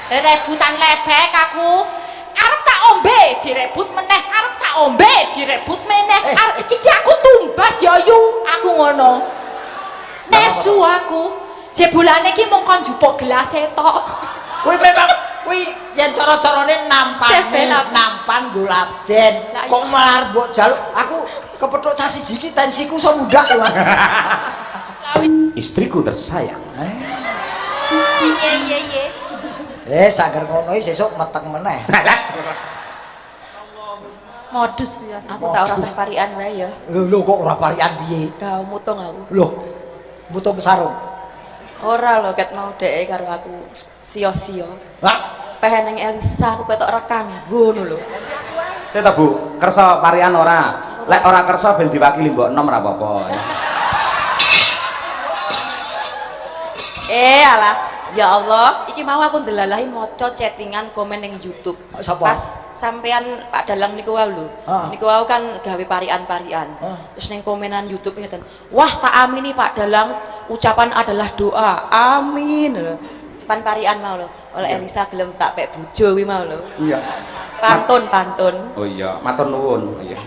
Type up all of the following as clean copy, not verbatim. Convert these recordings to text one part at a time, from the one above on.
Rebutan lebek aku. Arep tak ombe direbut meneh, arep tak ombe direbut meneh. Iki aku tumbas ya yu, aku ngono. Nesu aku. Jebulane iki mung kon njupuk gelas tok. Kuwi memang kuwi yen cara-carane nampan guladen. Kok malah mbok jaluk aku kepethuk tas siji iki tensiku iso mundak lho Mas. Istriku tersayang. Iya. Sagar ngono iki sesuk meteng meneh. Modus ya. Aku tak ora parian wae ya. Lho kok ora parian piye? Gak mutung aku. Lho. Mutung sarung. Ora lho ket mau dhek karo aku sia-sia. Hah? Pengen ning Elisa aku ketok ora kanggo ngono lho. Saya tak Bu, kersa parian ora. Lek ora kersa ben diwakili mbok enom ora apa-apa. Alah, ya Allah, iki mau aku ndelalahi maca chattingan komen ning YouTube. Sapa? Pas sampean Pak Dalang niku wau lho. Niku wau kan gawe parian-parian. Terus ning komenan YouTube ngeten, "Wah, tak amini Pak Dalang, ucapan adalah doa." Amin. Pan parian mau lho. Oleh Elisa gelem tak pek bojo kuwi mau lho. Iya. Pantun. Oh iya, matur nuwun. Iya.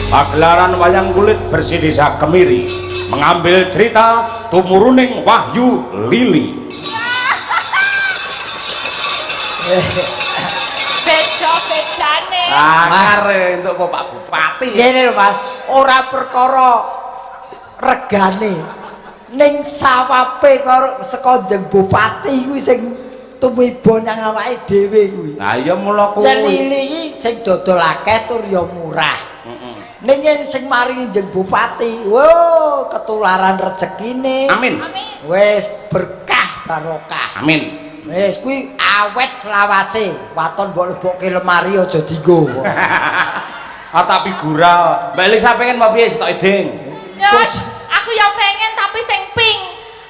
Pagelaran wayang kulit bersih desa Kemiri mengambil cerita Tumuruning Wahyu Lili. Bejo-bejane. Akare untuk kok Pak Bupati. Ngene lho Mas, ora perkara regane. Ning sawape karo saka Jeng Bupati kuwi sing tumiba nang awake dhewe kuwi. Lah iya mula kuwi. Lili iki sing dodol akeh tur ya murah. Ning sing maringi Jeng Bupati, wo ketularan rezekine. Amin. Wis berkah barokah. Amin. Wis kuwi awet selawase. Waton mbok lebokke lemari aja dienggo. Tapi gurau. Mbak Elisa pengen mau piye sitok edeng? Terus aku ya pengen tapi sing pink.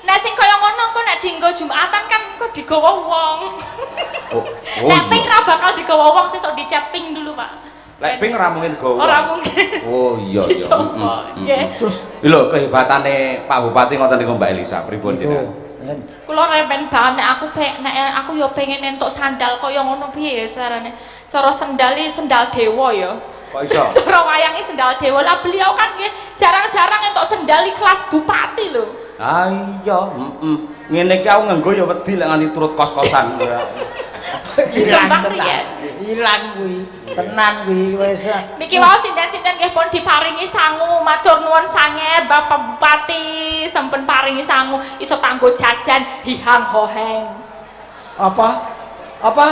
Nah sing kaya ngono engko nek dienggo Jumatan kan engko digawa wong. Nek pink ra bakal digawa wong sesuk dicet pink dulu, Pak. Lek ping ora mungkin gowo. Ora mungkin. Oh iya iya. Nggih. Terus lho kehebatane Pak Bupati ngoten niku Mbak Elisa pripun jenengan? Kula remen banget nek aku ya pengen entuk sandal kaya ngono piye ya carane. Cara sendal dewa ya. Kok iso? Cara wayange sendal dewa. Lah beliau kan nggih jarang-jarang entuk sendal kelas bupati lho. Ah iya, ngene iki aku nganggo ya wedi lek nganti turut kos-kosan. Ilang Gampang tenan. ya. Ilang kuwi. Tenan kuwi wis. Niki wau sinten-sinten nggih pun diparingi sangu, matur nuwun sanget Bapak Bupati, sampun paringi sangu iso kanggo jajan hihang hoheng. Apa? Apa?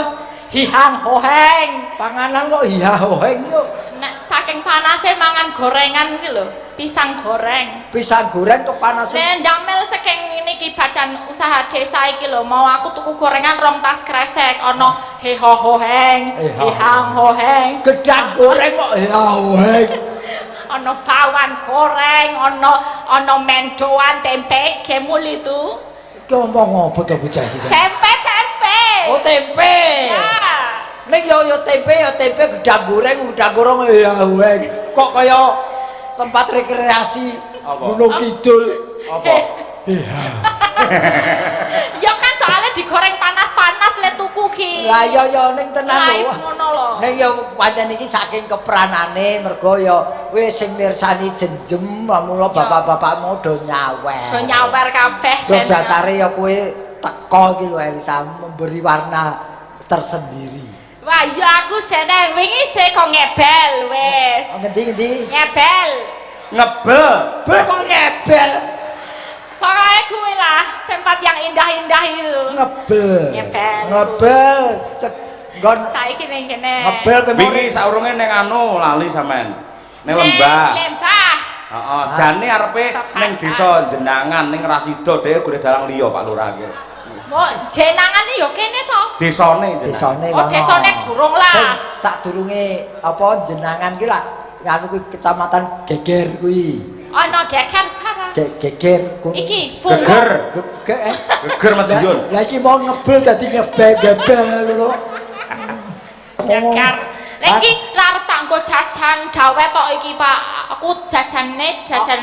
Hihang hoheng. Panganan kok iya hoheng yo. Nek saking panase mangan gorengan iki lho, pisang goreng. Pisang goreng kepanasan. Nek ndamel saking niki badan usaha desa iki lho, mau aku tuku gorengan rong tas kresek, ana heho hoheng, hihang hoheng. Gedang goreng kok iya hoheng. Ana bawang goreng, ana mendoan tempe, gemul itu. Ki ngomong apa to bocah iki? Tempe. Oh tempe. Ya. Ning yo tempe gedang goreng iya hoheng. Kok kaya tempat rekreasi Apa? Gunung Kidul. Apa? Iya. Ya kan soalnya digoreng panas-panas le tuku ki. Lah yo ning tenan Live lho. ngono lho. Ning yo pancen iki saking kepranane mergo yo wis sing mirsani jenjem mula bapak-bapakmu do nyawer. Do nyawer kabeh So dasare ya kowe teko iki lho Elisa memberi warna tersendiri. Wah, ya aku seneng wingi se kok ngebel wis. Oh, ngendi? Ngebel. Ngebel. Bel kok ngebel. Pokoknya gue lah tempat yang indah-indah itu. Ngebel. Nggon Saiki ning kene. ngebel ke Wingi saurunge ning anu lali sampean. Ning lembah. Lembah. Heeh, jane arepe ning desa Jenangan ning Rasido dhewe golek dalang liya Pak Lurah iki. Mau jenangan yo kene to. Desane desane Oh, desane durung lah. Sadurunge apa jenangan ki lah nganu kuwi kecamatan Geger kuwi. Ana geger para. Geger kuwi. Iki Geger. Geger Lah Madiun. lah iki mau ngebel dadi ngebel lho. Geger. Lagi lar tanggo jajan dawet tok iki Pak. Aku jajan.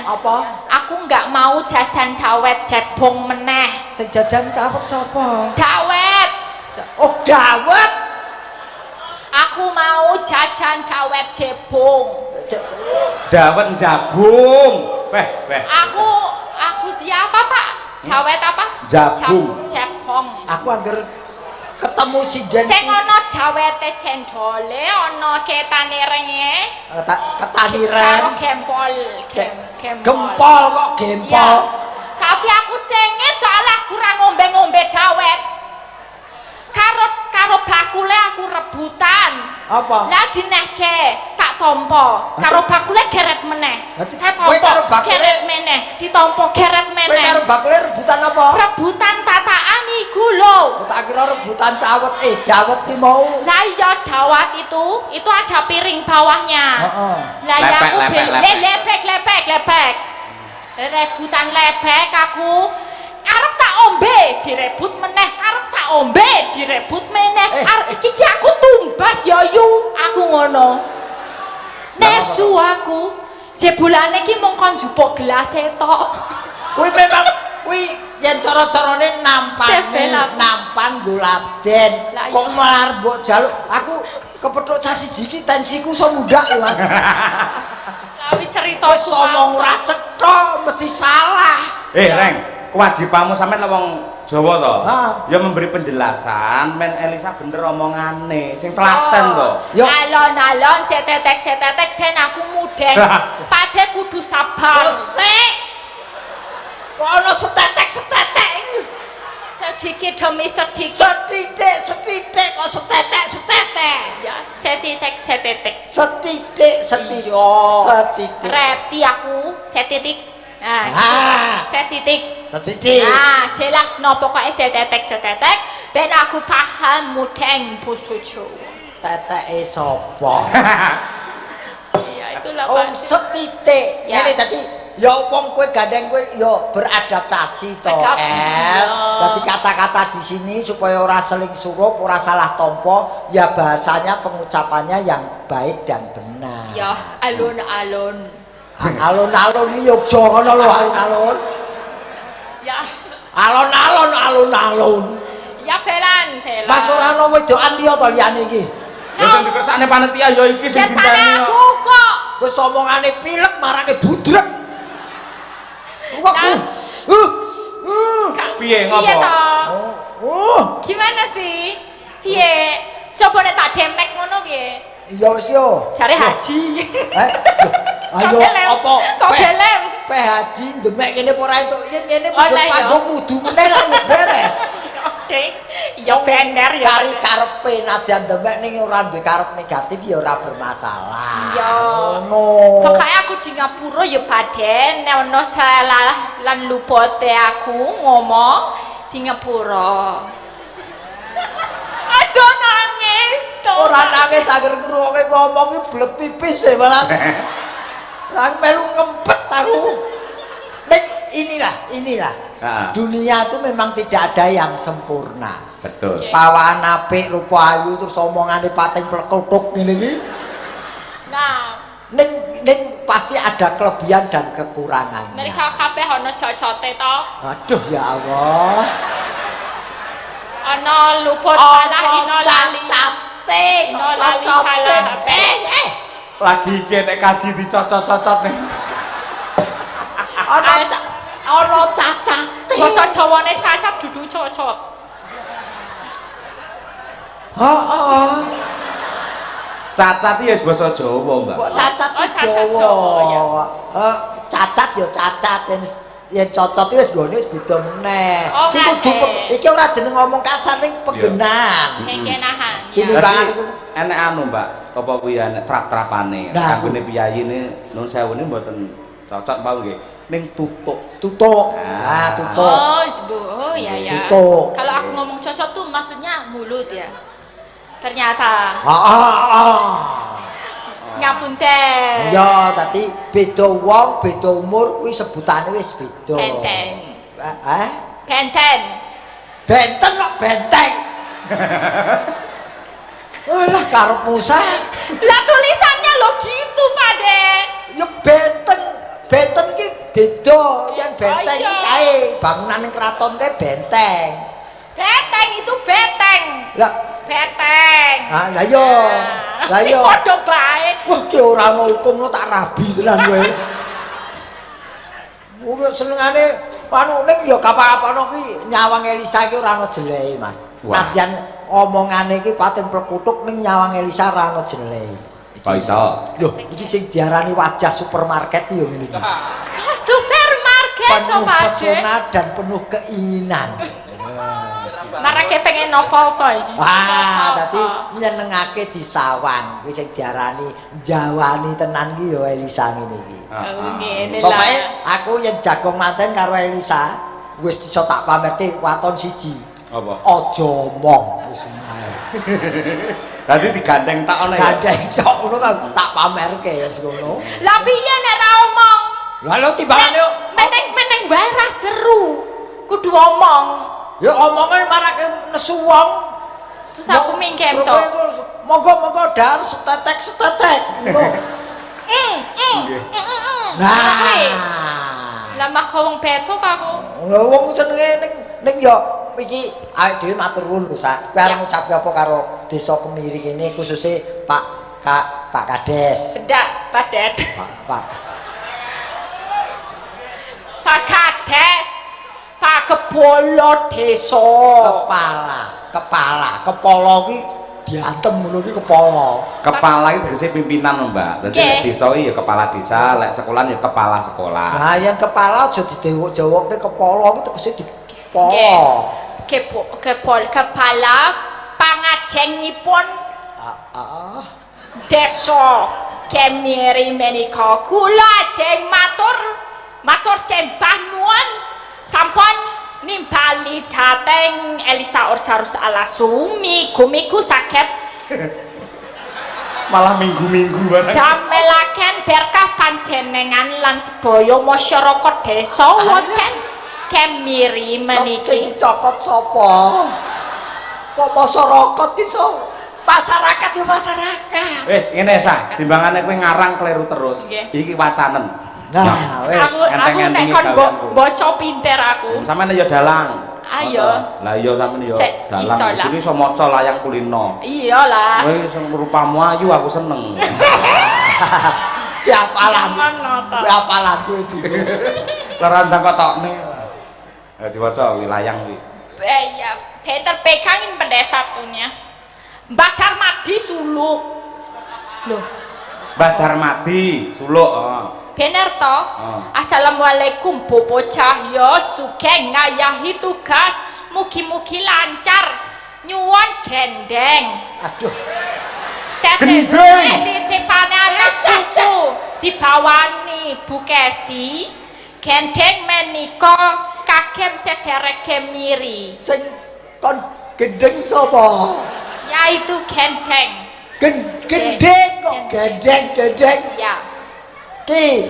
Apa? Aku nggak mau jajan dawet jebong meneh. Sing jajan cawet sapa? Dawet. Oh, dawet. Aku mau jajan dawet jebong. Dawet jabung. Weh. Aku siapa Pak? Dawet apa? Jabung. Jebong. Aku angger ketemu sinden Sing ana dawete cendole, ana ketane renge, ketani karo rem. gempol. Gempol kok gempol. Ya. Tapi aku sengit soalnya aku ora ngombe-ngombe dawet. Karo bakule aku rebutan. Apa? Lah dinehke tak tampa. Karo bakule geret meneh. Dadi Tak kowe karo tampa bakule- geret meneh, ditampa geret Kowe meneh. karo bakule rebutan apa? Rebutan tataan iku lho. Oh, tak kira rebutan cawet dawet ki mau. Lah iya dawat itu ada piring bawahnya. Heeh. Lah ya aku Lepek. lebek. Rebutan lebek aku arep tak ombe direbut meneh, arep tak ombe direbut meneh. Arep iki aku tumbas ya yu, aku ngono. Nesu aku. Jebulane ki mung kon njupuk gelas tok. Kuwi memang kuwi yen cara-carane nampan guladen. Lah iya. Kok malar mbok jaluk aku kepethuk cah siji ki tensiku iso mundhak lho Mas. Tapi cerita Wis omong ora cetha mesti salah. Reng, kewajibanmu sampean lek wong Jawa to. Ha. Ya memberi penjelasan, men Elisa bener omongane, sing telaten to. Yo. Alon-alon setetek ben aku mudeng. Pade kudu sabar. Sik. Kok ana setetek. Sedikit demi sedikit. Setitik kok setetek. Ya, setitik. Setitik. Iya. Setitik. Reti aku setitik. Nah, Ah. setitik. Setitik. Nah, jelas no pokoknya setetek. Ben aku paham mudeng basa Jawa. Teteke sapa? Ya itulah Oh, Pak. setitik. Ya. Ngene dadi ya wong kowe gandeng kowe ya beradaptasi to, Adaptasi, El. ya. Dadi kata-kata di sini supaya ora seling surup, ora salah tompo, ya bahasanya pengucapannya yang baik dan benar. Ya, alun-alun. Alun-alun iki Yogya ngono lho, alun-alun. Ya. Alun-alun. Ya belan. Mas ora ono wedokan liya to liyane iki. Ya sing dikersakne panitia ya iki sing Biasanya dinteni. aku kok. Wis omongane pilek marake budrek. Kok Piye ngopo? Piye toh? Gimana sih? Piye? Coba nek tak demek ngono piye? Iya wis yo. Cari haji. Ayo apa? Kok gelem? Pe haji demek kene ora entuk ngene Oh, lah, iya. panggung wudu meneh lah wis beres. Dek, ya bener ya. Kari karepe nadyan demek ning ora duwe karep negatif ya ora bermasalah. Ya. Ngono. Kok kayak aku di ngapura ya baden nek ono salah lan lupote aku ngomong di ngapura. Aja nangis to. Ora nangis agar ngrungokke ngomong iki blek pipis e malah. Lang melu ngempet aku. Nek inilah. Dunia itu memang tidak ada yang sempurna. Betul. Pawaan apik, rupa ayu terus omongane pating plekutuk ngene iki. Nah, Ning pasti ada kelebihan dan kekurangannya. mereka kabeh ono cocote to. Aduh ya Allah. Ono luput salah ino lali. Cacate, Ino lali salah. Lagi kene kaji dicocot-cocot nih. Ono cacate. Basa Jawane cacat dudu cocot. Heeh. Cacat iki wis basa Jawa, Mbak. Kok cacat Oh, iki cacat Jawa. Jawa, ya. Cacat ya cacat yen cocot iki wis gone wis beda meneh. Oh, Iki kudu ngate. iki ora jeneng ngomong kasar ning pegenan. Kekenahan. Kini Ya. banget Berarti itu. enek anu, Mbak. Apa kuwi enek trap-trapane. Nah, Kanggone piyayine nun sewune mboten cocok mbak nggih. Ning tutuk. Tutuk. Ah. Tutuk. Oh, oh ya ya. Tutuk. Kalau aku ngomong cocok tuh maksudnya mulut ya. Ternyata ngapunten. Ya, tadi beda wong, beda umur kuwi sebutane wis beda. Benteng. Benten kok benteng. Lah karepmu sah. Lah tulisannya lo gitu, Pade. Ya benten ki beda, yen benteng iya. iki kae bangunan ning kraton kae benteng. Beteng itu beteng. Lah, Beteng. lah yo. Lah yo. Padha bae. Wah, ki ora ono hukum tak rabi tenan kowe. Wong senengane anu ning ya kapal-kapal ki nyawang Elisa ki ora ono jeleke, Mas. Wah. Nadyan omongane ki pating plekutuk ning nyawang Elisa ora ono jeleke. Kok iso? Loh, iki sing diarani wajah supermarket yo ngene iki. Supermarket kok, Penuh Pade. pesona dan penuh keinginan. Marake pengen apa-apa iki. Dadi nyenengake disawang. Iki sing diarani njawani tenan ki ya Elisa ngene iki. Oh, ngene Pokoke lah. aku yen jagung manten karo Elisa wis iso tak pamerte waton siji. Apa? Aja omong wis ae. Dadi digandeng tak ana ya. Gandeng sok ngono kan tak pamerke wis ngono. Lah piye nek ra omong? Lalu timbangane Meneng wae ra seru. Kudu omong. ya omongnya marake nesu wong. Terus aku mingkem to. Monggo dar setetek ngono. Nah. Lah mak wong betok aku. Lha wong senenge ning ya iki awake dhewe matur nuwun lho Sak. Kowe arep ngucapi apa karo Desa Kemiri kene khususnya Pak Kades. Bedak, Padet. Pak Pak Kades. Pak Kepala Desa. kepala ki diantem ngono ki kepala. Kepala iki tegese pimpinan, Mbak. Dadi Nggih. nek desa iki ya kepala desa, lek sekolah ya kepala sekolah. Nah, yang kepala aja didewok-dewokke kepala ki tegese Nggih. dipala. Kepala pangajengipun Desa Kemiri menika kula ajeng matur sembah nuwun sampun nimbali dhateng Elisa Orsarus Alasumi gumiku saged Malah minggu-minggu banget. damelaken berkah panjenengan lan sedaya masyarakat desa wonten Kemiri Sing meniki. dicokot sapa? Kok masyarakat iso? Masyarakat ya masyarakat. Wis ngene Sa, timbangane kowe ngarang kleru terus. Nggih. Iki wacanen. Nah, wis. Aku nek enteng-entengi kon gaweanku. baca pinter aku. Sampeyan ya dalang. Ayo. Lah iya sampeyan ya Sik, dalang. iso lah. Iki iso maca layang kulino. Iyalah. Kowe sing rupamu ayu aku seneng. Ya apalan. Jangan nata. Ya apalan kowe iki. Lara ndang kok tokne. Diwaca wilayang iki. Ya, Peter pegangin benda satunya. Mbak Darmadi suluk. Loh, Mbak Darmadi suluk. bener toh? Assalamualaikum Bobo Cahyo, sugeng ngayahi tugas, mugi-mugi lancar, nyuwun gendeng. Aduh. Gendeng. Titipane anak cucu dibawani Bu Kesi, gendeng menika kagem sederek kemiri. Sing kon gendeng sapa? Yaitu gendeng. Gendeng kok gendeng. Ya. Ki.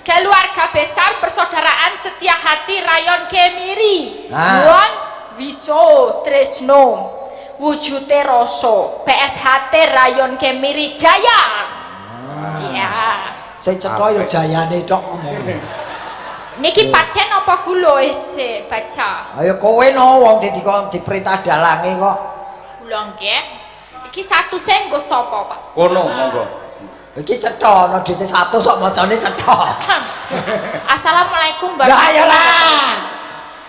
Keluarga besar persaudaraan setia hati rayon Kemiri. Nuwun wiso tresno wujute rasa PSHT rayon Kemiri Jaya. Iya. Sing cetha ya jayane tok ngono. Niki paten apa kula wis baca? Ayo kowe no wong diperintah dalange kok. Kula nggih. Iki satu sing nggo sapa, Pak? Kono monggo. Iki cetha ana dite 100 kok macane cetha. Assalamualaikum Mbak. Lah ya lah.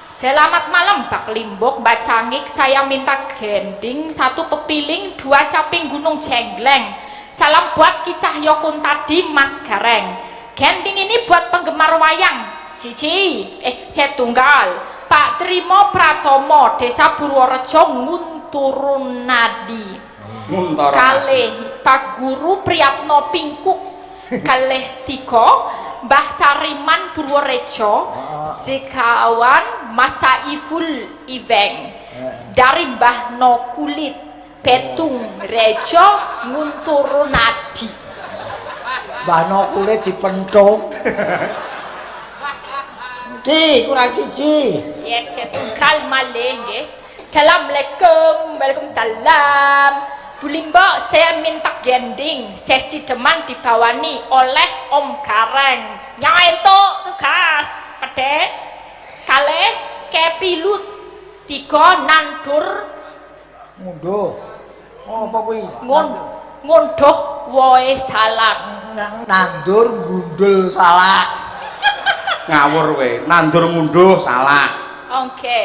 Selamat malam Mbak Limbok, Mbak Cangik. Saya minta gending 1 pepiling, 2 caping gunung jengleng. Salam buat Ki Cahyo Kuntadi Mas Gareng. Gending ini buat penggemar wayang. Setunggal. Pak Trimo Pratomo, Desa Purworejo, Ngunturun Nadi. Kalih Pak Guru Priyatno Pingkuk. Kalih 3 Mbah Sariman Purworejo, sekawan Mas Saiful Iveng. Dari Mbah No Kulit Petung Rejo Ngunturun Nadi. Mbah No Kulit dipentung. Ki kurang siji. Ya, setunggal malih nggih. Assalamualaikum. Waalaikumsalam. Bu Limbok, saya minta gending sesi deman dibawani oleh Om Gareng. Nyaentuk tugas pede kalih kepilut 3 nandur Ngunduh. Apa kuwi? ngunduh wohe salak. Nandur gundul salak. Ngawur we, nandur ngunduh salak. Oke.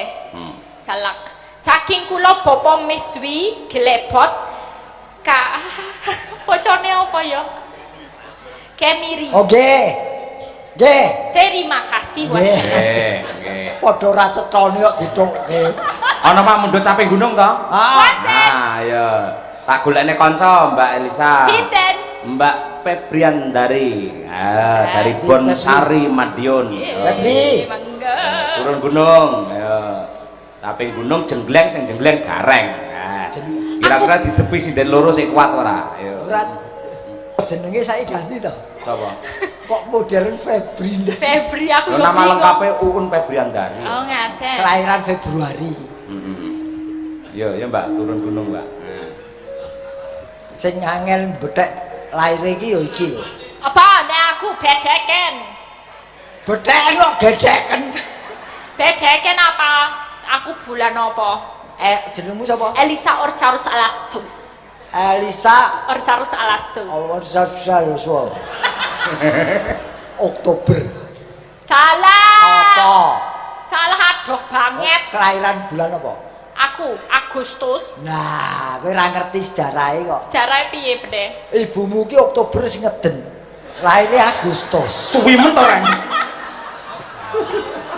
Salak. Saking kula Bapak Miswi Glebot Kak, pocone apa ya? Kemiri. Oke. Nggih. Terima kasih Was. Nggih. Padha ra cetone kok ditukke. Ana Pak mundhut caping gunung to? Wonten. Ya. Tak golekne kanca Mbak Elisa. Sinten? Mbak Febriandari. Dari Bonsari Madiun. Febri. Mangga. Turun gunung. Ya. Caping gunung jengleng sing jengleng gareng. Kira-kira di tepi sinden loro sing kuat ora? Ayo. Ora jenenge saiki ganti to. Sapa? Kok modern Febri. Febri aku Nama lengkapnya Uun Febriandari. Oh, ngaten. Kelahiran Februari. Ya Mbak, turun gunung Mbak. Sing angel bethek laire iki ya iki lho. Apa nek aku bedeken? Betheken kok gedeken. Bedeken apa? Aku bulan apa? Jenengmu sapa? Elisa Orsarus Alasu. Elisa Orsarus Alasu. Orsarus. Oktober. Salah. Apa? Salah adoh banget. Kelahiran bulan apa? Aku Agustus. Nah, kowe ora ngerti sejarahe kok. Sejarah piye, Bde? Ibumu ki Oktober sing ngeden. Lahirnya Agustus. Suwi men to Ren.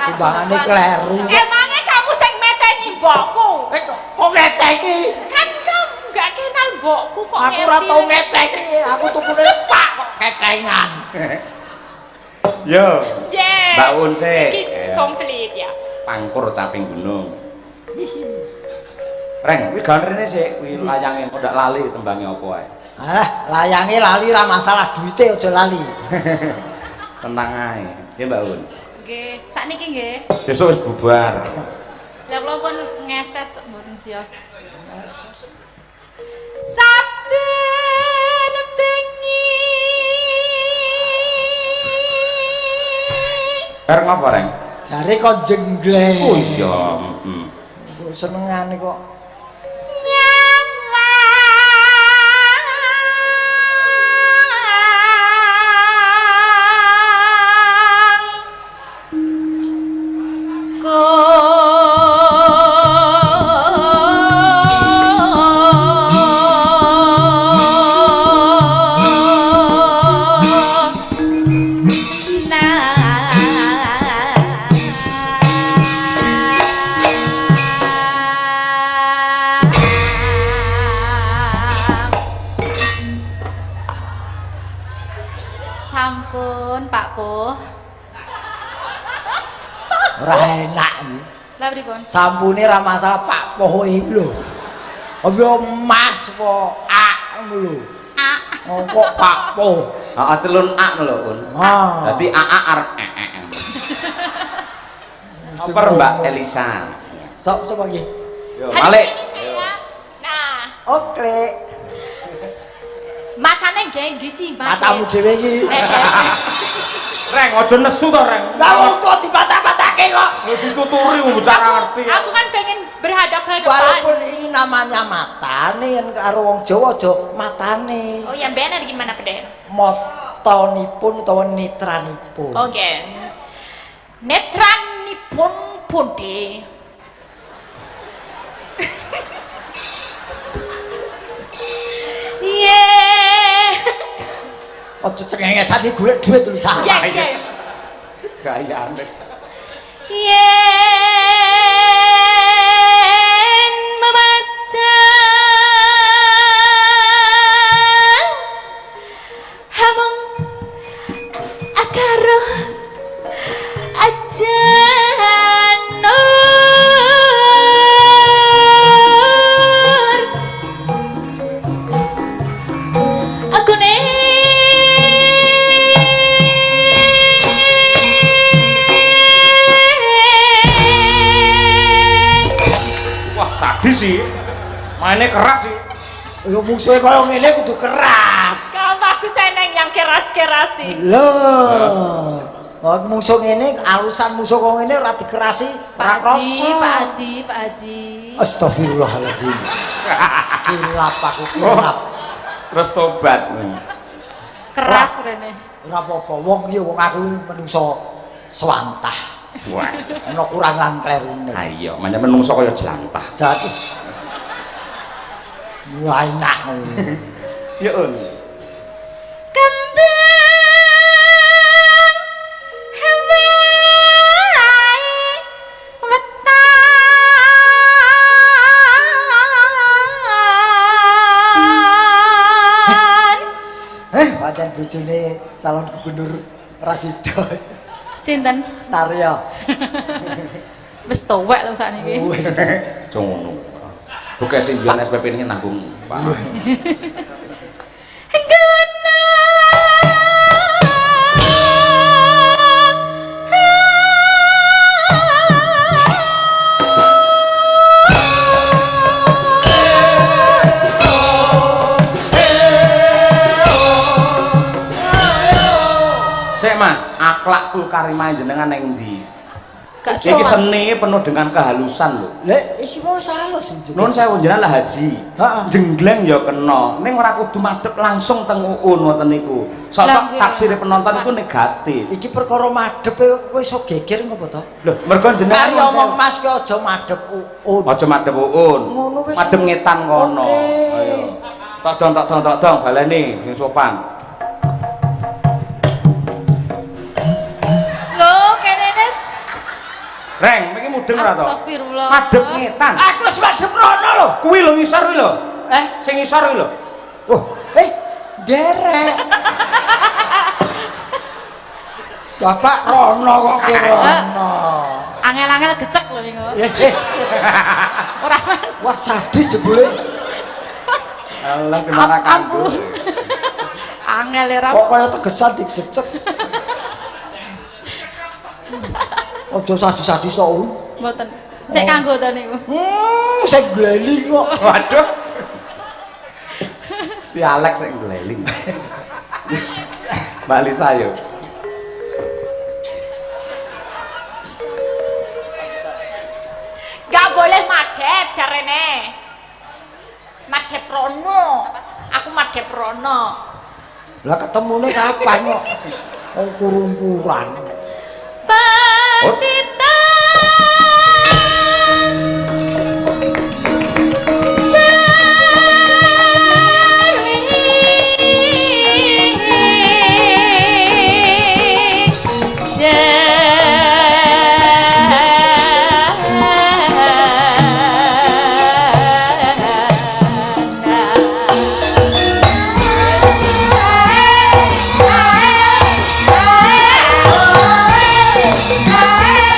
Timbangane kleru. Emangnya kamu sing meteni mbokku? Kok ngetengi? Kan kamu gak kenal mbokku kok. Aku ora tau ngetengi. Aku tukune Pak kok ketengan. Yo. Yeah. Mbak Un sik. Iki komplit ya. Pangkur caping gunung. Reng, kuwi ganrene sik, kuwi layange kok ndak lali tembange apa ae. Alah, layange lali ra masalah duite aja lali. Tenang ae. Ya Mbak Un. Nggih, sakniki nggih. Besok wis bubar. Lah kula pun ngeses mboten sios. Saben bengi. Bareng apa, Reng? Jare kok jenggleng. Oh iya, Senengane kok. Ku Ora enak iki. Lah pripun? Sampune ra masalah Pak Poh iki lho. Apa Mas po A ngono lho. A. Oh, kok Pak Poh. Heeh, celun A lho, Pun. Ah. Dadi AA arep Apa Mbak Elisa? Sok coba iki. Yo, Malik. Nah, Oke. matane nggih ndi sih, Mbak? Matamu dhewe iki. Reng, aja nesu to, Reng. Lah kok dipatah-patahke kok. Wis dituturi wong bicara ngerti. Aku kan pengen berhadapan-hadapan. Walaupun ini namanya matane yen karo wong Jawa aja matane. Oh, yang benar gimana, Peden? Motonipun utawa netranipun. Oke. Netranipun pundi? Yeah. Aja cengengesan iki golek duit tulisan. Yes, yes. Gayane. Yen membaca hamung akaro ajanur aku Wah, sadis sih. Mainnya keras sih. Yo musuhe kaya ngene kudu keras. kau bagus seneng yang keras-keras sih. Lho. Kok musuh ngene alusan musuh kok ngene ora dikerasi, ora Pak Haji, krasa. Pak Haji, Pak Haji. Astagfirullahaladzim. Kilap aku kilap. Terus tobat. Keras rene. Ora apa-apa, wong iki wong aku menungso swantah. Wah. Ana kurang lan klerune. Ayo, manya menungso kaya jelantah. Jati. Wah enak. Ya, Un. Kembang hawai wetan. Pancen bojone calon gubernur Rasida. Sinten? Narya. Wis tuwek lho sakniki. Ngono. Oke sing biyen SPP ini nanggung, Pak. Sik Mas, akhlakul karimah jenengan ning ndi? Gak Iki sowan. seni penuh dengan kehalusan lho. Lek iki mau salus iki. Nun sewu jenengan lah haji. Heeh. Jenggleng ya kena. Ning ora kudu madhep langsung teng uun ngoten niku. Lah, Sosok nggih. tafsir penonton itu negatif. Iki perkara madhepe kowe iso geger ngopo to? Lho, mergo jenengan Kari omong Mas ki aja madhep uun. aja madhep uun. Ngono wis. Madhep ngetan kono. Oke. Ayo. Tok dong baleni sing sopan. Lho, kene wis. Reng, iki mudeng ora to? Astagfirullah. Madhep ngetan. Aku wis madhep rono lho. Kuwi lho ngisor kuwi lho. Sing ngisor kuwi lho. Oh, derek. Bapak rono kok ki rono. Angel-angel gecek lho niku. Ora man. Wah sadis jebule. Allah gimana Ampun. Angel era. Kok kaya tegesan dijecek. Ojo sadis-sadis kok. Mboten. Sik kanggo to niku. Sing gleli kok. Waduh. Si Alex sing ngleling. Mbak Lisa yo. Gak boleh madep jarene. Madep rono. Aku madep rono. Lah ketemune kapan kok? Wong kurung-kuran. Pacita Hey!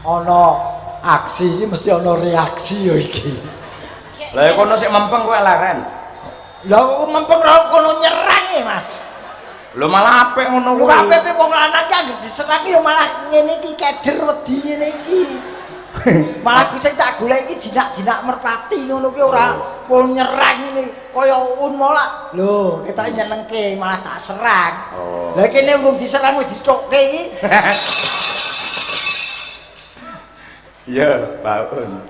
ana aksi iki mesti ana reaksi ya iki. Lah kono sik mempeng kowe leren. Lah mempeng ra kono nyerang ya Mas. Lho malah apik ngono Lu kuwi. kabeh wong lanang ki anggere diserang ya malah ngene iki keder wedi ngene iki. Malah ku sing tak golek iki jinak-jinak merpati ngono ki ora pol nyerang ngene kaya un malah. Lho, ketok nyenengke malah tak serang. Lah kene urung diserang wis ditokke iki. Iya, Baun.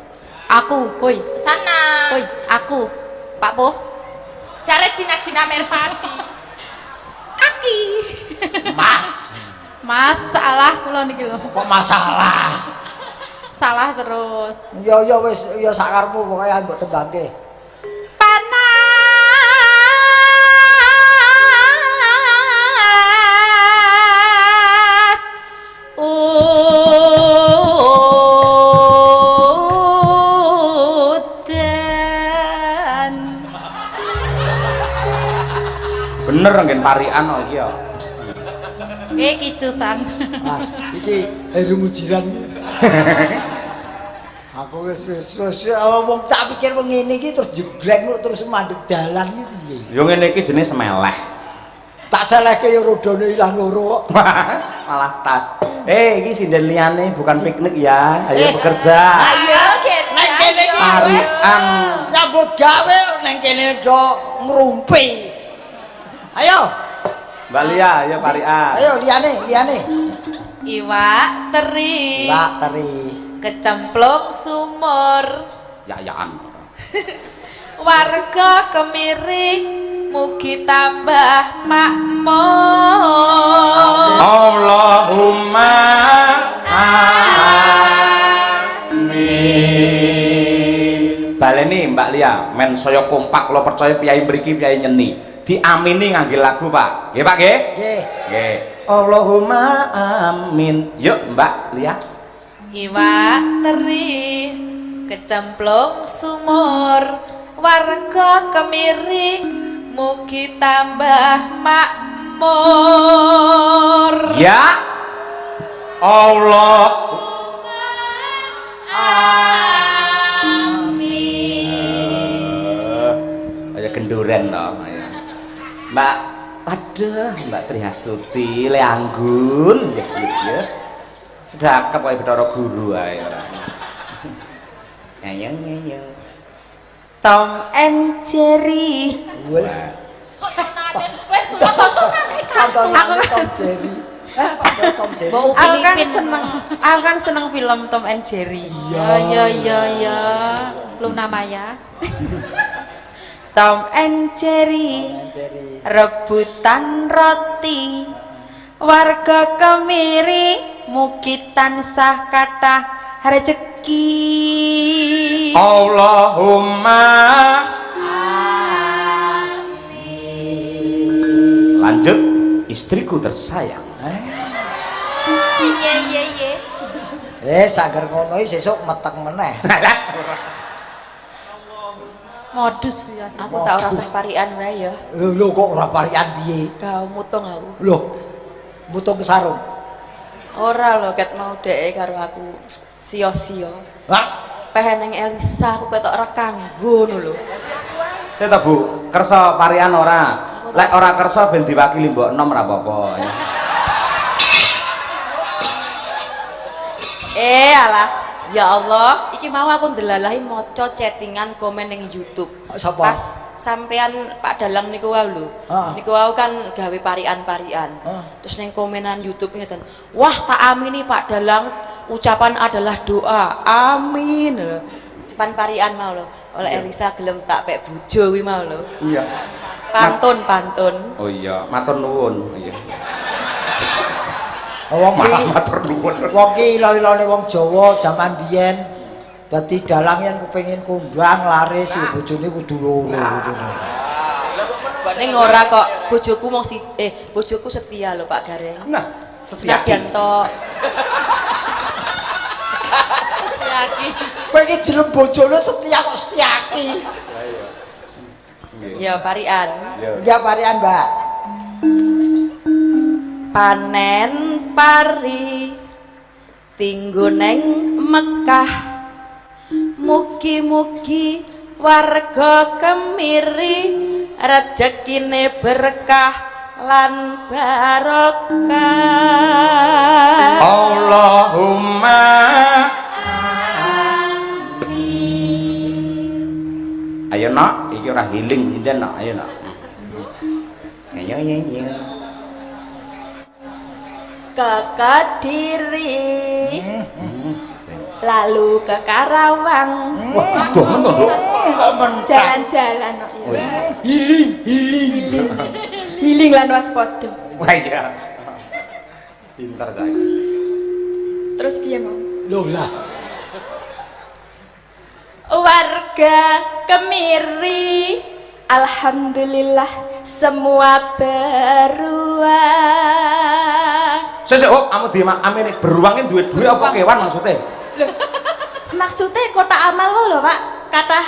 Aku, woi. Sana. Woi, aku. Pak Poh. Jare jinak-jinak merpati. Aki. Mas, Masalah kula niki lho. kok masalah? Salah terus. Ya wis ya sakarepmu pokoke mbok tembangke. Panas. Udan. Bener ngen parian kok iki ya. Kicusan. Mas, iki rumujiran. Aku wis wong tak pikir wong ngene iki terus jeglek terus mandeg dalan iki piye. Yo ngene iki jenenge semeleh. Tak selehke ya rodone ilang loro kok. Malah tas. Iki sinden liyane bukan piknik ya. Ayo bekerja. Ayo, Ken. Neng kene iki Parian. nyambut gawe neng kene do ngrumpi. Ayo. Mbak Lia, ayo parian. Ayo liyane. Iwak teri. Mbak Teri. Kecemplung sumur. Ya-yaan. Warga Kemiri mugi tambah makmur. Allahumma amin. Baleni Mbak Lia, men saya kompak lo percaya piyai mriki piyai nyeni. Diamini ngangge lagu, Pak. Nggih, Pak, nggih? Nggih. Nggih. Allahumma amin. Yuk, Mbak Lia. Iwak teri kecemplung sumur. Warga Kemiri mugi tambah makmur. Ya Allah. Ayo genduren toh. Mbak, aduh, Mbak Trihastuti, Leanggun, ya. Sedekap wae Bathara Guru ae ora. Ayo. Tom and Jerry. Wes Wes tontonan tontonan Tom Jerry. Tom Jerry. Bau Aku kan Pilipin. seneng film Tom and Jerry. Ya. Luna Maya. Tom and Jerry. Jerry. Rebutan roti. Warga Kemiri mugi tansah kathah rezeki. Allahumma lanjut istriku tersayang. Iya. Sager ngono iki sesuk metek meneh. Modus ya. Aku tak ora sing parian wae ya. Lho kok ora parian piye? Gak mutung aku. Lho. Mutung ke sarung. Ora lho ket mau dhek karo aku sia-sia. Lah, Peheneng Elisa aku ketok ora kanggo ngono lho. Saya tahu Bu, kersa parian ora. Lek ora kersa ben diwakili mbok enom ora apa-apa. Alah, ya Allah, iki mau aku ndelalahi maca chattingan komen ning YouTube. Sapa? Pas sampean Pak Dalang niku wau lho. Heeh. Niku wau kan gawe parian-parian. Terus ning komenan YouTube ngeten, "Wah, tak amini Pak Dalang, ucapan adalah doa." Amin. Cepan parian mau lho. Oleh Elisa gelem tak pek bojo kuwi mau lho. Iya. Pantun. Oh iya, matur nuwun. Iya. wong ki Matur nuwun. wong ki ilo-ilone wong Jawa jaman biyen dadi dalang yen kepengin kondang laris ya bojone kudu loro. Ning ora kok bojoku mung bojoku setia lho Pak Gareng. Nah, setia. Senajan to Setiaki. Kowe iki dilem bojone setia kok setiaki. ya parian. Ya parian, Mbak. Panen pari tinggo neng Mekah mugi-mugi warga Kemiri rezekine berkah lan barokah Allahumma ayo nak, iki ora healing inten nak, ayo nak. Ayo. ke Kediri lalu ke Karawang Wah, aduh menton Dok. Kok mentang. Jalan-jalan kok ya. Oh, iya. Healing lan waspada. Wah iya. Pintar guys. Terus piye mau? Loh lah. warga Kemiri alhamdulillah semua beruang. Sesuk kamu amene beruangin duwe-duwe apa kewan maksudnya? Maksudnya kota amal lho, Pak. Kata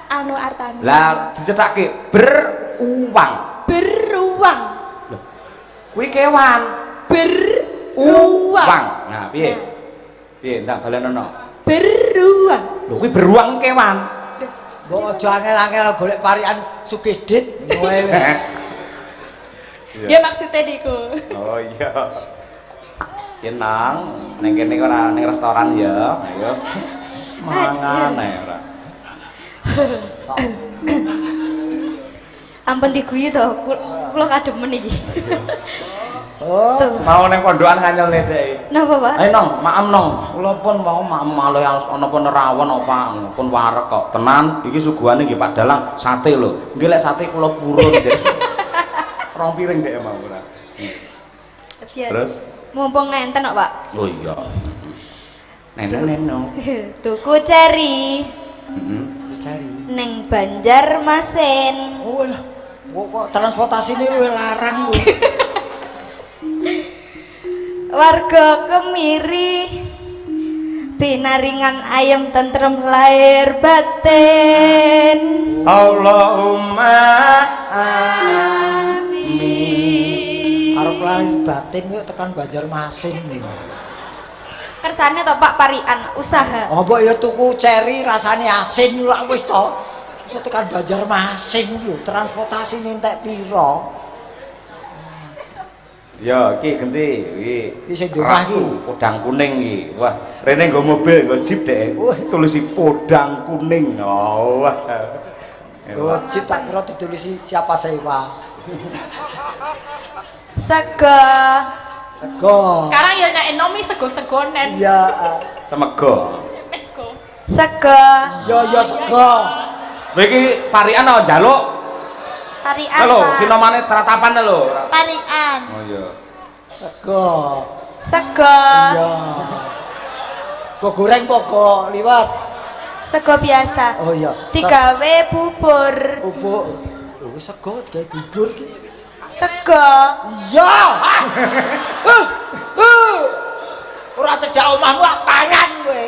anu artane. Lah dicetake beruang. Beruang. Loh. Kuwi kewan. Beruang. Nah, piye? Piye ndak balenono? Beruang. Lho kuwi beruang kewan. Mbok aja angel-angel golek parian Sugidit. Wis. Dia maksudnya diku. Oh iya. Ya nang, neng kene ora ning restoran ya, ayo. Mangan ae ora. Ampun diguyu to, kula kademen iki. Oh, Mau neng pondokan nganyel dhek. Napa, Pak? Ayo nong, maam nong. Kula pun mau maam malih ana pun rawon apa pun wareg kok. Tenan iki suguhane nggih Pak Dalang sate lho. Nggih lek sate kula purun dhek. Rong piring dhek mau ora. Terus Mumpung ngenten kok, Pak. oh iya. Neno. Tuku ceri Heeh. cari. ning Banjarmasin. Oh lah. Kok transportasi ini lu larang lu. Warga Kemiri pinaringan ayam tentrem lahir batin. Allahumma amin. Arep lahir batin yuk tekan Banjarmasin nih. Kersane to Pak parian usaha. Oh mbok ya tuku ceri rasane asin lak wis to. Iso tekan Banjarmasin lho, transportasi entek pira? Ya, iki genti iki. Iki sing di omah iki. Podang kuning iki. Wah, rene nggo mobil, nggo jeep dhek. Tulisi podang kuning. Oh, wah. Gojib tak kira ditulisi siapa sewa. Sego. Sego. Sekarang ya nek enomi sego-segonen. Iya. Semego. Sego. Ya sego. Kowe iki parian apa njaluk? Parian. Halo, Pak. sinomane tratapan lho. Parian. Oh iya. Sego. Sego. Iya. Kok goreng pokok liwat. Sego biasa. Oh iya. Digawe bubur. Bubur. Lho wis sego gawe bubur ki. Sego. Iya. Ora cedak omahmu pangan kowe.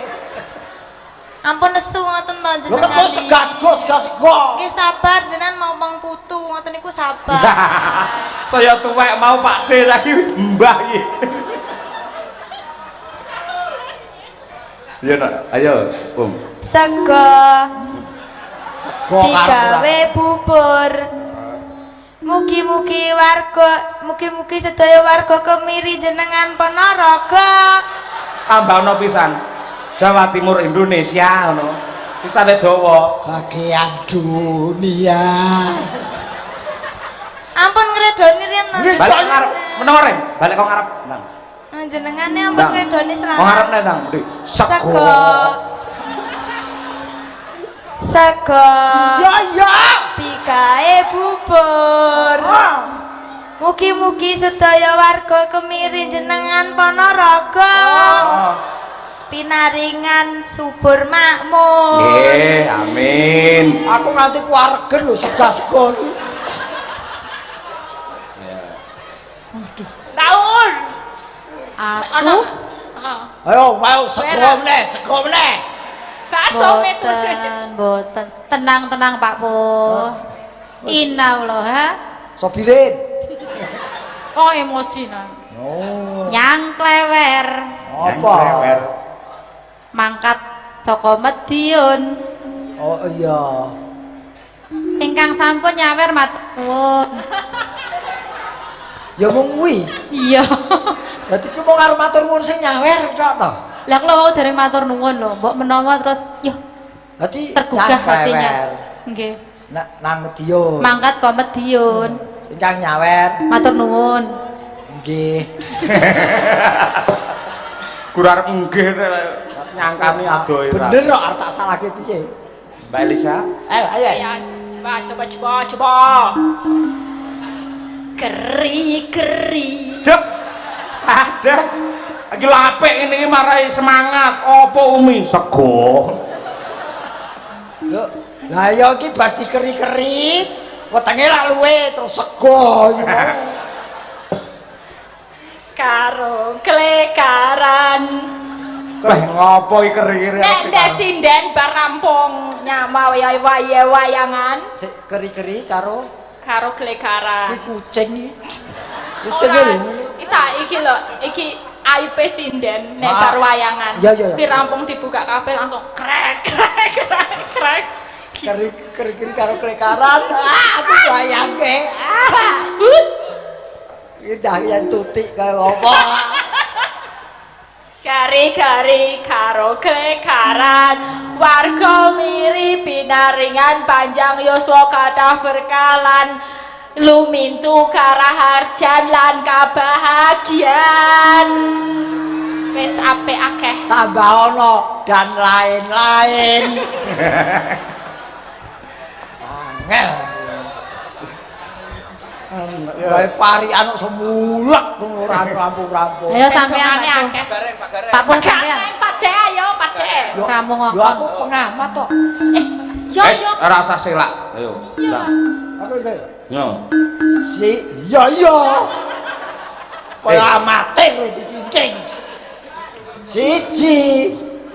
Ampun nesu ngoten to Lho kok jenengan. sego. Nggih sabar jenengan mau mong putu ngoten niku sabar. Saya tuwek mau Pak D lagi mbah iki. Ya nak, ayo, Sego. Sego Digawe bubur. Mugi-mugi sedaya warga Kemiri jenengan Ponorogo. tambahno pisan. Jawa Timur Indonesia ngono. Pisane dawa. bagian dunia. Ampun ngredoni riyen to. Balik kok ngarep, menor e. Balik kok ngarep. Nang. Jenengane ampun ngredoni Kok selama. ngarepne Nang. Sego. Sego. Ya. Digawe bubur. Mugi-mugi sedaya warga Kemiri jenengan Ponorogo. Pinaringan subur makmur. Nggih, amin. Aku nganti kuaregen lho sego iki. Taun. Aku Ayo, mau sego meneh. Bakso metu. boten. Tenang Pak Po. Inallah ha. Sopirin. Oh emosi nang. Oh. Nyang klewer. Apa? mangkat saka Madiun. Oh iya. Ingkang sampun nyawer matur nuwun. Ya mung kuwi. Iya. Dadi ki mung karo matur nuwun sing nyawer tok to. Lah kula wau dereng matur nuwun lho, mbok menawa terus yo Dadi tergugah hatinya. Nggih. Nang Madiun. Mangkat ka Madiun. Ingkang nyawer. Matur nuwun. Nggih. Kurang nggih nyangkani adoh ora. Bener kok arep tak salahke piye? Mbak Elisa. Ayo. Ya, coba. Keri. Cep. Ada. Iki lho apik ngene iki marai semangat. Apa Umi? Sego. Lho, lah ya iki bar dikeri-keri, wetenge lak luwe terus sego iki mau. Karo klekaran. Wah, ngopo iki keri-keri? Nek sinden bar rampung nyama wayangan Sik keri-keri karo klekaran. iki kucing iki. Kucinge lho ngene. Iki lho, iki aib sinden nek Ah. bar wayangan. Iya, iya, iya. Di rampung dibuka kabeh langsung krek. Keri-keri karo klekaran. Aku bayangke. Hus. Iki yen tutik kaya apa? Kari-kari karo klekaran warga mirip pinaringan panjang yuswa kathah berkalan lumintu karaharjan lan kabahagiaan wis apik akeh Tambah ono dan lain-lain. Angel. Wae pari anu semulek ngono ora rampung-rampung. Ayo sampean Sendokane Pak. akeh. Pak Pun sampean. Pade ayo pade Yo, Rampung yo ngokon. aku pengamat tok. yo yo Ora usah selak. Ayo. Lah. Apa iki? Yo. Iya. Kaya amatir kowe dicincing. Siji.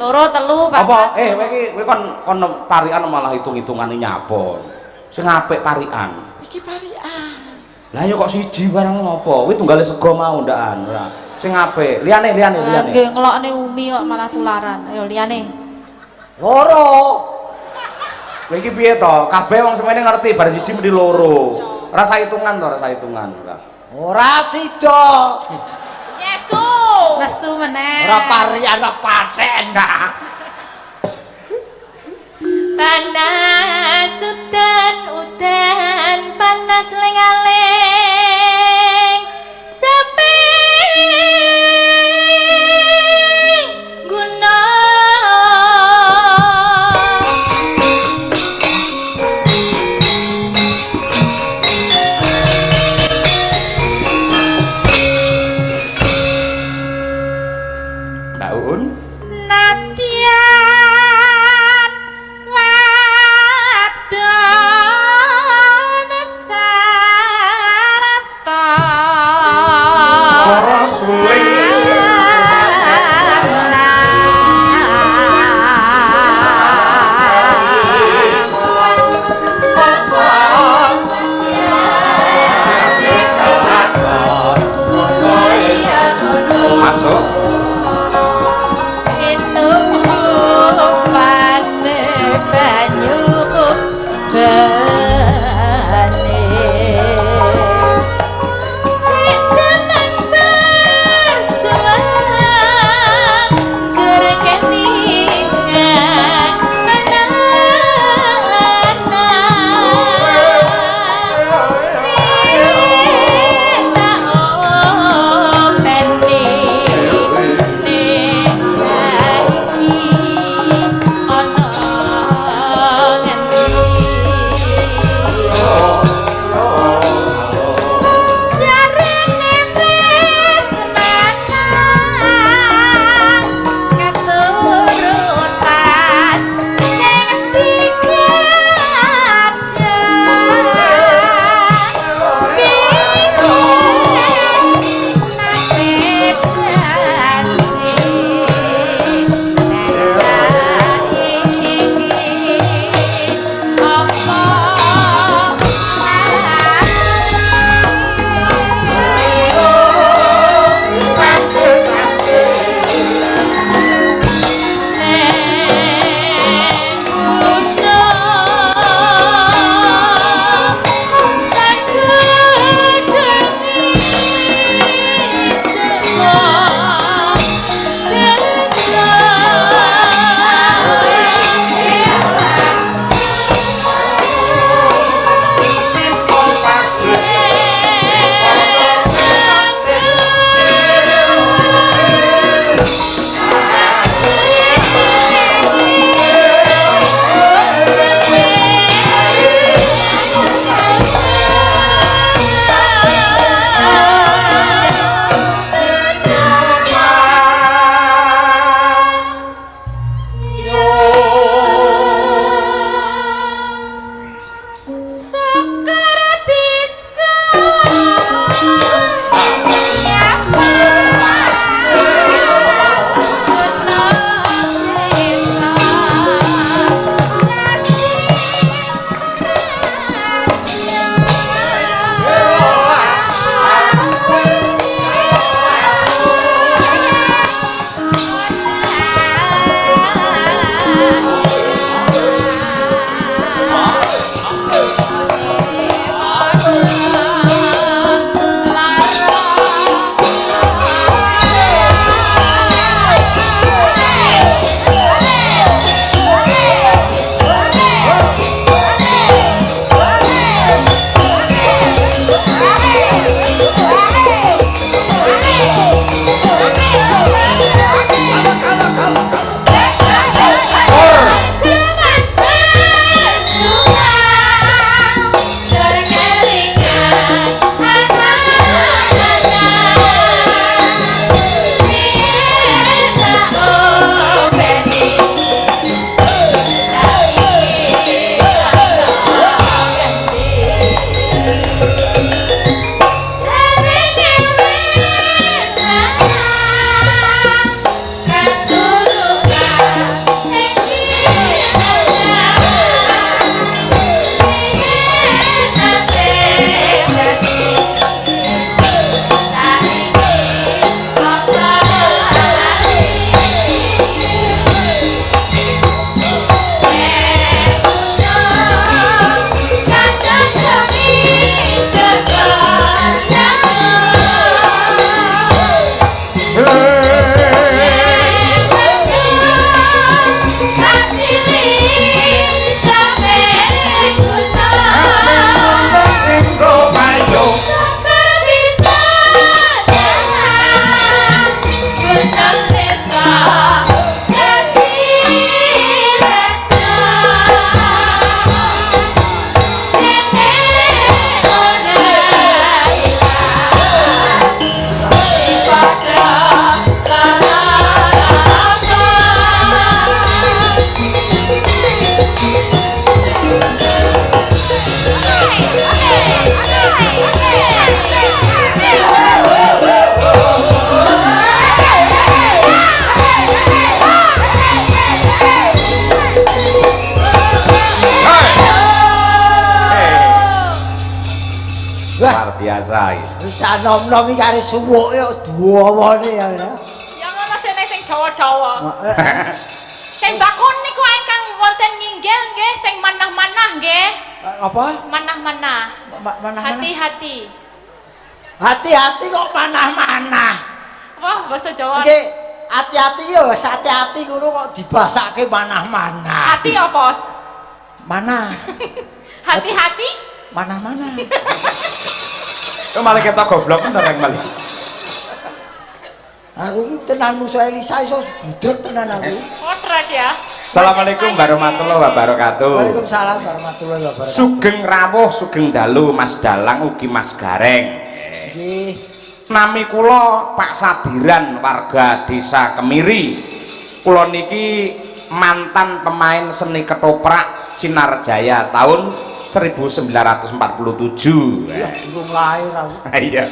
Loro telu Apa? papat. Kowe kon parian malah hitung-hitungane nyapa. Sing apik parian. Iki parian. Lah yo kok siji barang ngopo? Kuwi tunggale sego mau ndakan ora. Sing apik. Liyane. Lah nggih ngelokne Umi kok malah tularan. Ayo liyane. Loro. Kowe iki piye to? Kabeh wong semene ngerti bar siji mesti loro. Rasa hitungan to, rasa hitungan. Ora sida. Yesu Nesu meneh. Ora parian ora paten. panas udan panas lengaling cepeng gunung Mbak Uun. Nadyan wadon sarang Cah nom-nom iki kare suwuke duwane ya. Ya ngono sing Jawa-Jawa. Sing bakun niku ingkang wonten nginggil nggih sing manah-manah nggih. Apa? Manah-manah. Manah-manah. Hati-hati. Hati-hati kok manah-manah. Wah, basa Jawa. Nggih, hati-hati ya wis hati-hati ngono kok dibasake manah-manah. Hati apa? Mana? Hati-hati. Mana-mana. Kok malah kita goblok tenan malah. Aku iki tenan musuh Elisa iso budrek tenan aku. Potret ya. Assalamualaikum warahmatullahi wabarakatuh. Waalaikumsalam warahmatullahi wabarakatuh. Sugeng rawuh, sugeng dalu Mas Dalang ugi Mas Gareng. Nggih. Nami kula Pak Sadiran warga Desa Kemiri. Kula niki mantan pemain seni ketoprak Sinarjaya tahun 1947. Ya, belum lahir aku. Iya.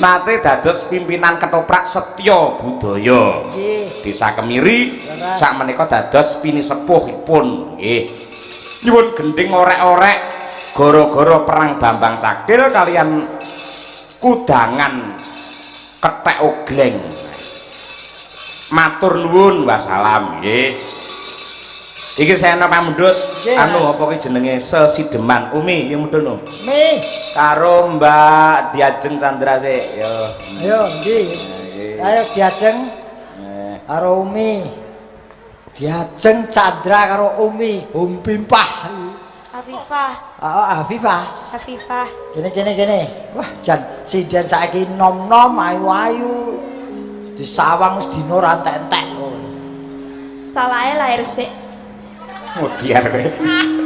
Nate dados pimpinan ketoprak Setyo Budaya. Nggih. Desa Kemiri Leres. sakmenika dados pinisepuhipun nggih. Nyuwun gending orek-orek gara-gara perang Bambang Cakil kalian kudangan kethek ogleng. Matur nuwun wassalam nggih. Iki saya ana pamundhut anu apa ki jenenge Sesideman Umi ya mudhono. Mi. Karo Mbak Diajeng Chandra sik yo. Ayo, nggih. Ayo diajeng karo Umi. Diajeng Chandra karo Umi, Pimpah. Afifah, Afifah. Afifah. Kene. Wah, jan sinden saiki nom-nom ayu-ayu. Disawang sedina ra entek-entek kowe. Salahe lahir sik. Mudiar kowe.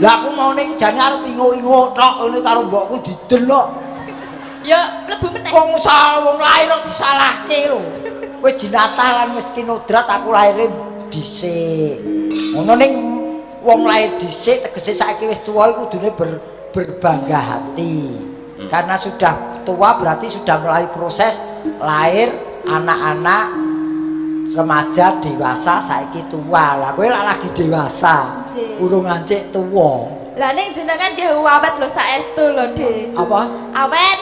Lah aku mau iki jane arep inguk-inguk tok ngene karo mbokku didelok. Ya mlebu meneh. Wong wong lahir kok disalahke lho. Kowe jinatalan wis kinodrat aku lahir dhisik. Ngono ning wong lahir dhisik tegese saiki wis tuwa iku kudune berbangga hati. Karena sudah tua berarti sudah mulai proses lahir anak-anak remaja dewasa saiki tua. Lah kowe lagi dewasa. Urung ngancik tuwa. Lah ning jenengan nggih awet lho saestu lho, Dik. Apa? Awet.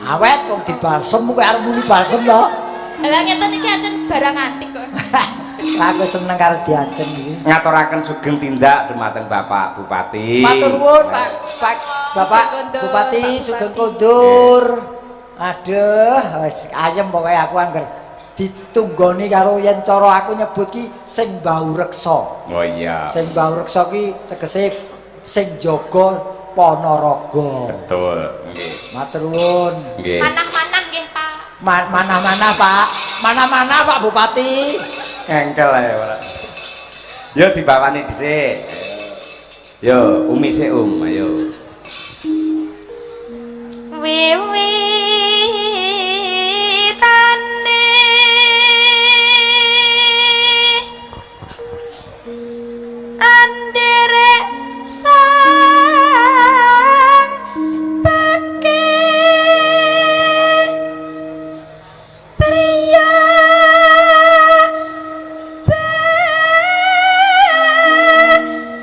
Awet wong dibalsem kowe arep muni balsem lho. Lah ngeten iki ancen barang antik kok. Aku seneng karo diajeng iki. Ngaturaken sugeng tindak dumateng Bapak Bupati. Matur nuwun Bapak Bupati Sugeng Kondur. Aduh, wis ayem pokoke aku angger ditunggoni karo yen cara aku nyebut ki sing bau reksa. Oh iya. Sing bau reksa ki tegese sing jaga Ponorogo. Betul, nggih. Matur nuwun. Nggih. Manah-manah nggih, Pak. Mana-mana Pak? Mana-mana Pak Bupati? Engkel ae ora. Yo dibawani dhisik. Yo, Umi sik ayo. Wiwitane anderek sang pake priya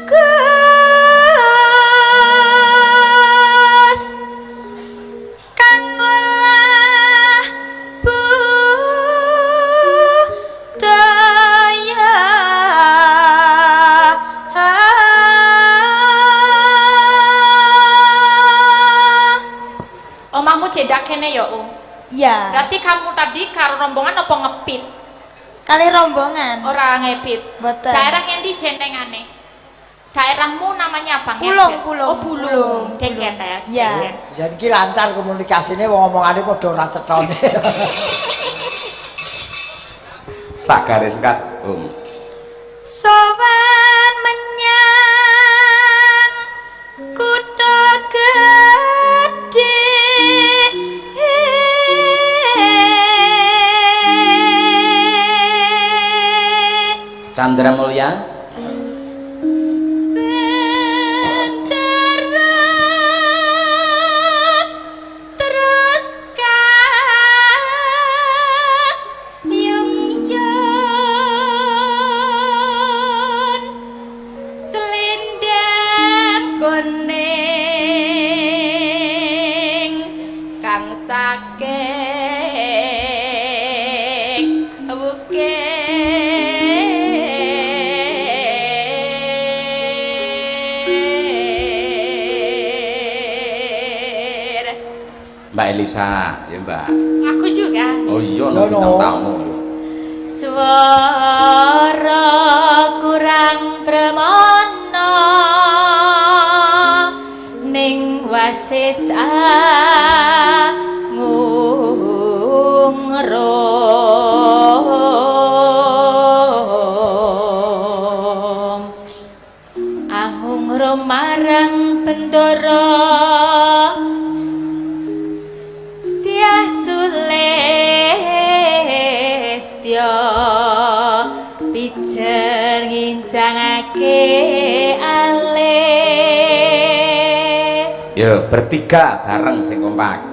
bagus kang olah budaya Omahmu cedak kene ya, Om. ya Berarti kamu tadi karo rombongan apa ngepit? kali rombongan Ora ngepit. Boten. Daerah endi jenengane? Daerahmu namanya apa? Pulung, Ngepit? Pulung. Oh, Pulung. Pulung. Deket ya. Iya. deket. Jadi ki lancar komunikasine wong omongane padha ora cethone. Sak garis kas, sowan menyang kutha gedhe Chandra Mulya. benterot terus yung-yon selendang kuning kang Mbak Elisa, ya Mbak. Aku juga. Oh iya, Jono. bintang tamu. Suara kurang premono ning wasis angungrom marang bendoro Sulestyo pijer ngincangake alis. Yo bertiga bareng sing kompak.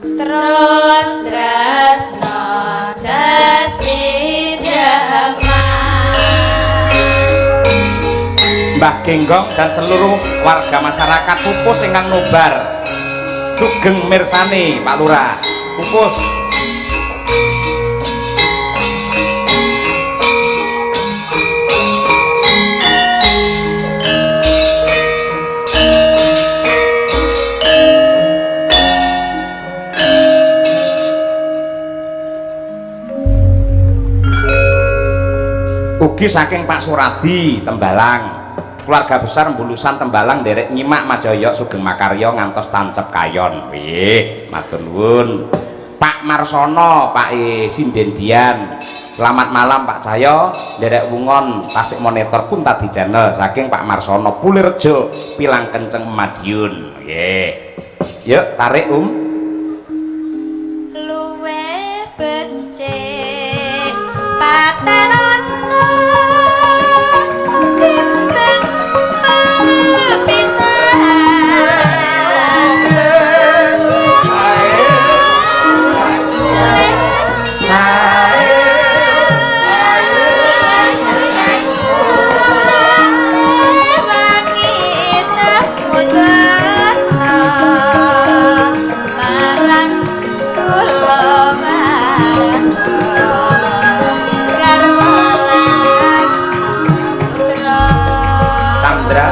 Terus tresno sesidheman. Mbah Genggong dan seluruh warga masyarakat Pupus ingkang nobar. Sugeng mirsani Pak Lurah. Pupus. Ugi saking Pak Suradi Tembalang, keluarga besar Mbulusan Tembalang derek nyimak Mas Yoyo Sugeng Makarya ngantos tancep kayon. Wih, matur nuwun. Pak Marsono, Pak Sindendian. Selamat malam Pak Cahyo, derek Wungon Tasik Monitor Kunta di channel saking Pak Marsono Pulirjo Pilang Kenceng Madiun. Nggih. Yuk tarik Luwe becik patenono timbang pepisahan Celestia wangi samudana marang kula Chandra.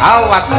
Awas.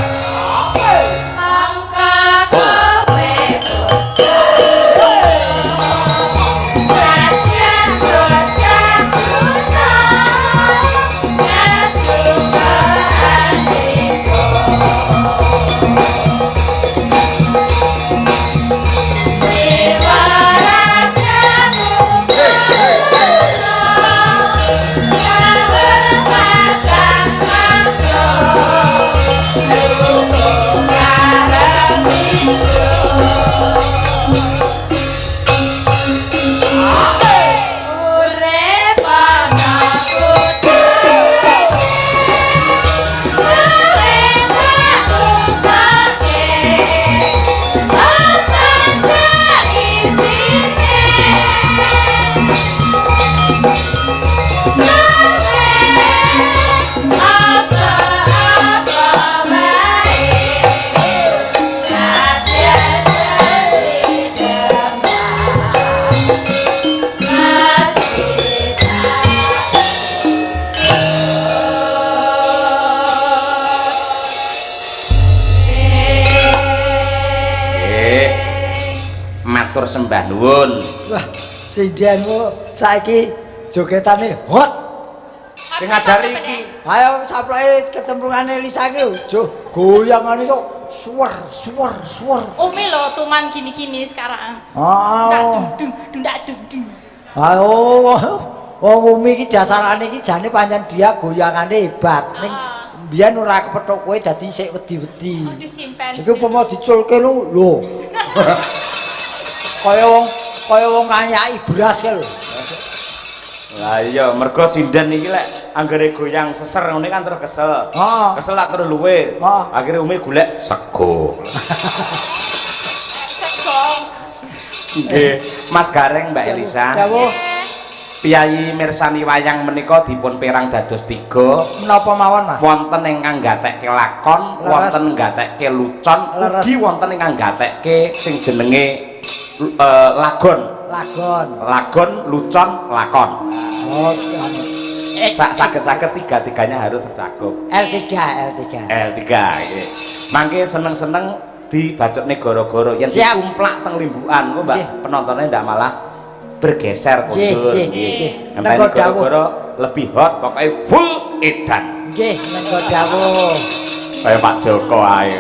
Matur sembah nuwun. Wah, sindenmu saiki jogetane hot. Sing ngajari iki. Ayo saploke kecemplungane Lisa iki lho, Jo. Goyangane kok suwer. Umi lo tuman gini-gini sekarang. Oh. Ndak dung. Ayo, wong Umi iki dasarane iki jane pancen dia goyangane hebat. Ning biyen ora kepethuk kowe dadi sik wedi-wedi. Disimpen. Iku pomo diculke lho. Kaya wong kanyaki beras ke lho. Lah iya, mergo sinden iki lek anggere goyang seser ngene kan terus kesel. Kesel lak terus luwe. Akhire Umi golek sego. Nggih, Mas Gareng Mbak Elisa. Piyayi mirsani wayang menika dipun perang dados 3. Menapa mawon, Mas? Wonten ingkang nggatekke lakon, wonten nggatekke lucon, ugi wonten ingkang nggatekke sing jenenge lagon, lucon, lakon. Oh, saged-saged tiga-tiganya harus tercakup. L3. Nggih. Mangke seneng-seneng dibacokne goro-goro yen dikumplak teng limbukan, kok Mbak penontonnya ndak malah bergeser kondur. Nggih. Nego goro lebih hot, pokoknya full edan. Nggih, nego dawuh. Kaya Pak Joko ae.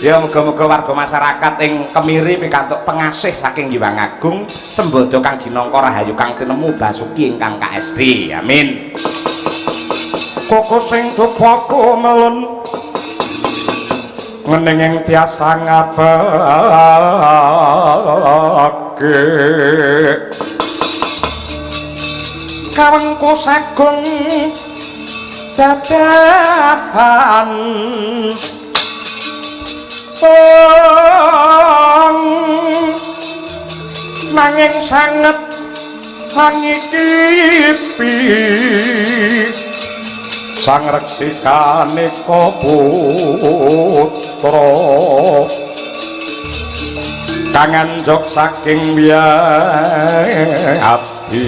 Ya muga-muga warga masyarakat ing Kemiri pikantuk pengasih saking Hyang Agung sembodo kang jinangka rahayu kang tinemu Basuki ingkang KSD. Amin. Koko sing dupaku melun ngeninging tiasa ngabake kawengku sagung jadahan nanging sanget pangikipi sang reksikane putra kangen jok saking biyen abdi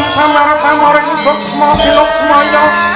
Samar pamoring suksma siluk semaya